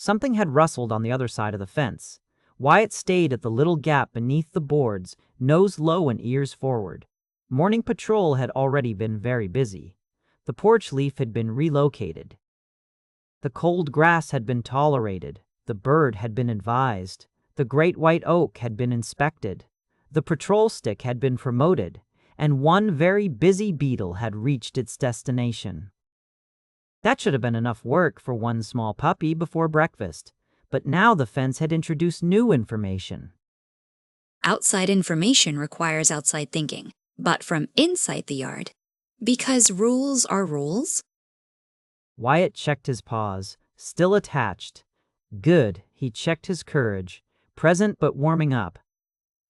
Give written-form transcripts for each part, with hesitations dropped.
Something had rustled on the other side of the fence. Wyatt stayed at the little gap beneath the boards, nose low and ears forward. Morning patrol had already been very busy. The porch leaf had been relocated. The cold grass had been tolerated. The bird had been advised. The great white oak had been inspected. The patrol stick had been promoted, and one very busy beetle had reached its destination. That should have been enough work for one small puppy before breakfast, but now the fence had introduced new information. Outside information requires outside thinking, but from inside the yard. Because rules are rules? Wyatt checked his paws, still attached. Good, he checked his courage, present but warming up.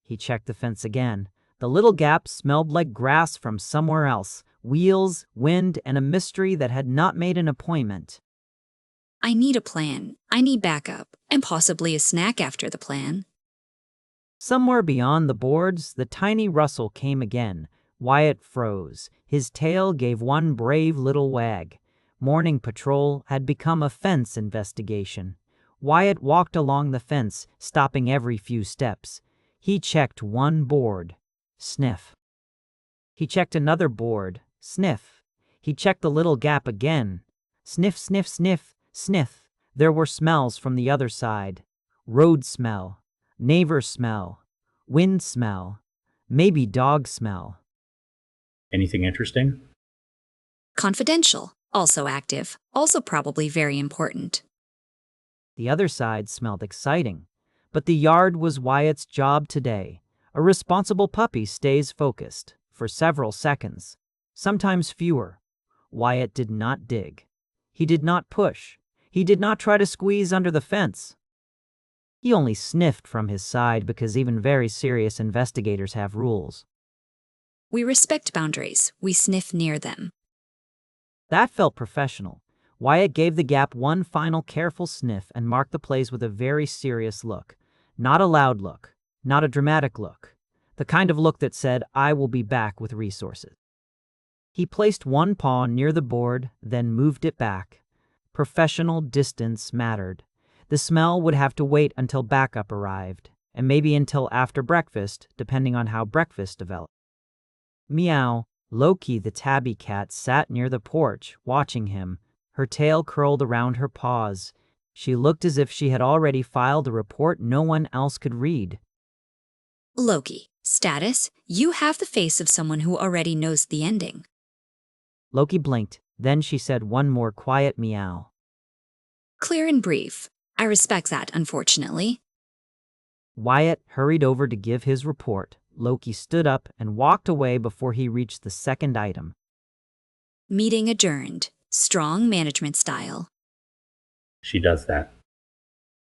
He checked the fence again. The little gap smelled like grass from somewhere else, wheels, wind, and a mystery that had not made an appointment. I need a plan. I need backup, and possibly a snack after the plan. Somewhere beyond the boards, the tiny rustle came again. Wyatt froze. His tail gave one brave little wag. Morning patrol had become a fence investigation. Wyatt walked along the fence, stopping every few steps. He checked one board. Sniff. He checked another board. Sniff. He checked the little gap again. Sniff, sniff, sniff, sniff. There were smells from the other side. Road smell. Neighbor smell. Wind smell. Maybe dog smell. Anything interesting? Confidential. Also active. Also probably very important. The other side smelled exciting. But the yard was Wyatt's job today. A responsible puppy stays focused for several seconds, sometimes fewer. Wyatt did not dig. He did not push. He did not try to squeeze under the fence. He only sniffed from his side because even very serious investigators have rules. We respect boundaries. We sniff near them. That felt professional. Wyatt gave the gap one final careful sniff and marked the place with a very serious look. Not a loud look. Not a dramatic look. The kind of look that said, I will be back with resources. He placed one paw near the board, then moved it back. Professional distance mattered. The smell would have to wait until backup arrived, and maybe until after breakfast, depending on how breakfast developed. Meow. Loki, the tabby cat, sat near the porch, watching him, her tail curled around her paws. She looked as if she had already filed a report no one else could read. Loki, status, you have the face of someone who already knows the ending. Loki blinked, then she said one more quiet meow. Clear and brief. I respect that, unfortunately. Wyatt hurried over to give his report. Loki stood up and walked away before he reached the second item. Meeting adjourned. Strong management style. She does that.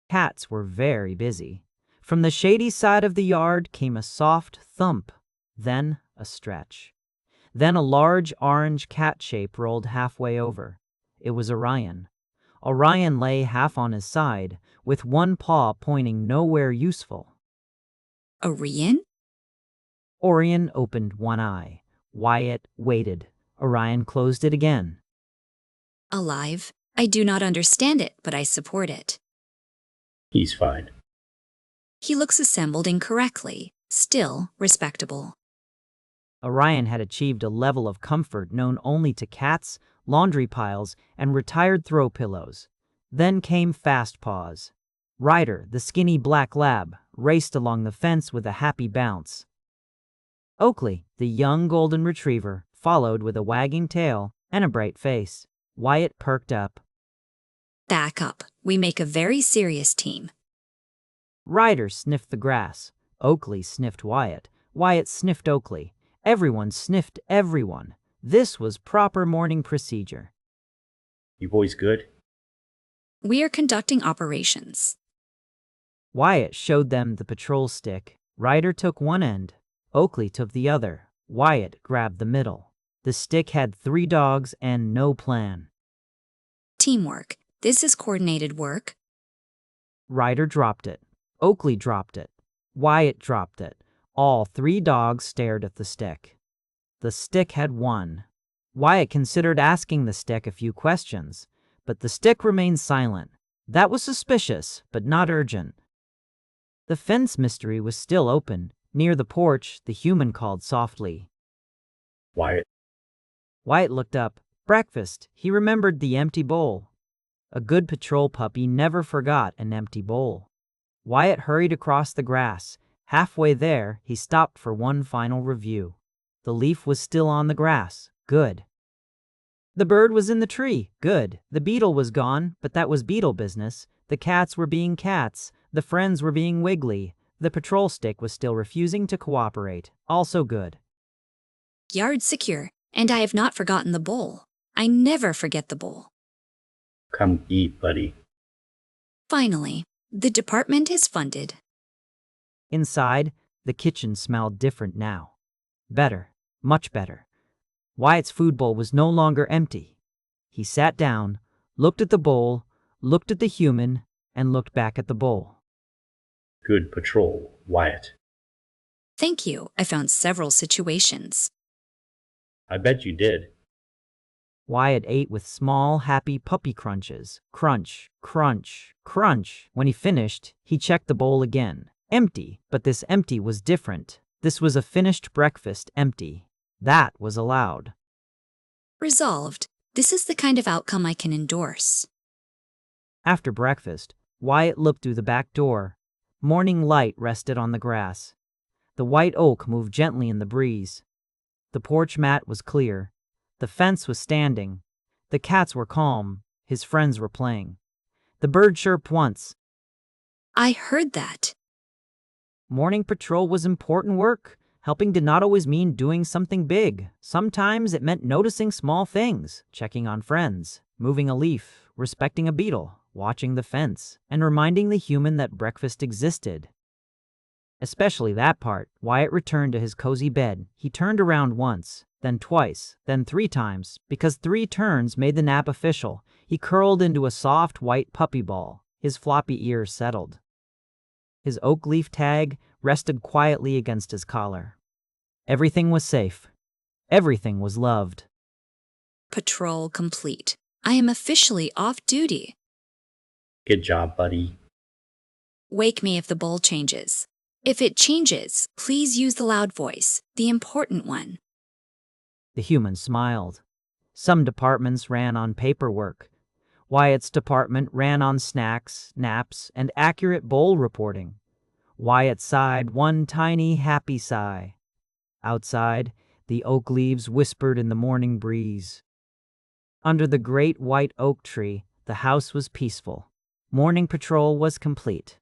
Cats were very busy. From the shady side of the yard came a soft thump, then a stretch. Then a large orange cat shape rolled halfway over. It was Orion. Orion lay half on his side, with one paw pointing nowhere useful. Orion? Orion opened one eye. Wyatt waited. Orion closed it again. Alive. I do not understand it, but I support it. He's fine. He looks assembled incorrectly. Still respectable. Orion had achieved a level of comfort known only to cats, laundry piles, and retired throw pillows. Then came Fast Paws. Ryder, the skinny black lab, raced along the fence with a happy bounce. Oakley, the young golden retriever, followed with a wagging tail and a bright face. Wyatt perked up. Back up. We make a very serious team. Ryder sniffed the grass. Oakley sniffed Wyatt. Wyatt sniffed Oakley. Everyone sniffed everyone. This was proper morning procedure. You boys good? We are conducting operations. Wyatt showed them the patrol stick. Ryder took one end. Oakley took the other. Wyatt grabbed the middle. The stick had 3 dogs and no plan. Teamwork. This is coordinated work. Ryder dropped it. Oakley dropped it. Wyatt dropped it. All 3 dogs stared at the stick. The stick had won. Wyatt considered asking the stick a few questions, but the stick remained silent. That was suspicious, but not urgent. The fence mystery was still open. Near the porch, the human called softly. Wyatt, Wyatt looked up. Breakfast. He remembered the empty bowl. A good patrol puppy never forgot an empty bowl. Wyatt hurried across the grass. Halfway there, he stopped for one final review. The leaf was still on the grass. Good. The bird was in the tree. Good. The beetle was gone, but that was beetle business. The cats were being cats. The friends were being wiggly. The patrol stick was still refusing to cooperate. Also good. Yard secure, and I have not forgotten the bowl. I never forget the bowl. come eat, buddy. Finally, the department is funded. Inside, the kitchen smelled different now. Better. Much better. Wyatt's food bowl was no longer empty. He sat down, looked at the bowl, looked at the human, and looked back at the bowl. Good patrol, Wyatt. Thank you, I found several situations. I bet you did. Wyatt ate with small, happy puppy crunches. Crunch, crunch, crunch. When he finished, he checked the bowl again. Empty, but this empty was different. This was a finished breakfast empty. That was allowed. Resolved. This is the kind of outcome I can endorse. After breakfast, Wyatt looked through the back door. Morning light rested on the grass. The white oak moved gently in the breeze. The porch mat was clear. The fence was standing. The cats were calm. His friends were playing. The bird chirped once. I heard that. Morning patrol was important work. Helping did not always mean doing something big. Sometimes it meant noticing small things, checking on friends, moving a leaf, respecting a beetle, watching the fence, and reminding the human that breakfast existed. Especially that part. Wyatt returned to his cozy bed. He turned around once, then twice, then 3 times, because 3 turns made the nap official. He curled into a soft white puppy ball. His floppy ears settled. His oak leaf tag rested quietly against his collar. Everything was safe. Everything was loved. Patrol complete. I am officially off duty. Good job, buddy. Wake me if the bowl changes. If it changes, please use the loud voice, the important one. The human smiled. Some departments ran on paperwork. Wyatt's department ran on snacks, naps, and accurate bowl reporting. Wyatt sighed one tiny, happy sigh. Outside, the oak leaves whispered in the morning breeze. Under the great white oak tree, the house was peaceful. Morning patrol was complete.